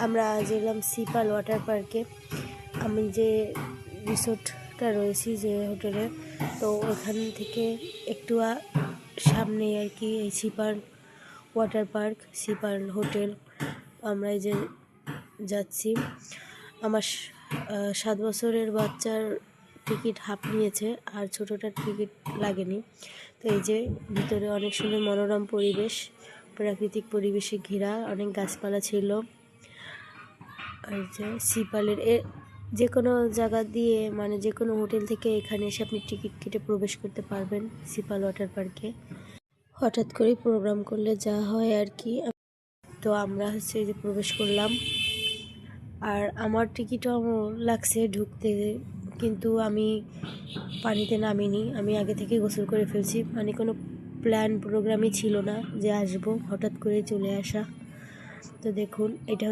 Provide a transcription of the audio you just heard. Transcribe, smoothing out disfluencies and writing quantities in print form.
আমরা আজ এলাম সিপাল ওয়াটার পার্কে। আমি যে রিসোর্টটা রয়েছি যে হোটেলে, তো ওখান থেকে একটু সামনে আর কি এই সিপাল ওয়াটার পার্ক, সিপাল হোটেল। আমরা এই যে যাচ্ছি। আমার 7 বছরের বাচ্চার টিকিট হাফ নিয়েছে, আর ছোটোটার টিকিট লাগেনি। তো এই যে ভিতরে অনেক সুন্দর মনোরম পরিবেশ, প্রাকৃতিক পরিবেশে ঘেরা, অনেক গাছপালা ছিল। আর যে সিপালের যে কোনো জায়গা দিয়ে, মানে যে কোনো হোটেল থেকে এখানে এসে আপনি টিকিট কেটে প্রবেশ করতে পারবেন সিপাল ওয়াটার পার্কে। হঠাৎ করেই প্রোগ্রাম করলে যা হয় আর কি। তো আমরা হচ্ছে যে প্রবেশ করলাম, আর আমার টিকিটও লাগছে ঢুকতে, কিন্তু আমি পানিতে নামিনি। আমি আগে থেকে গোসল করে ফেলছি, মানে কোনো প্ল্যান প্রোগ্রামই ছিল না যে আসবো, হঠাৎ করে চলে আসা। তো দেখুন, এটা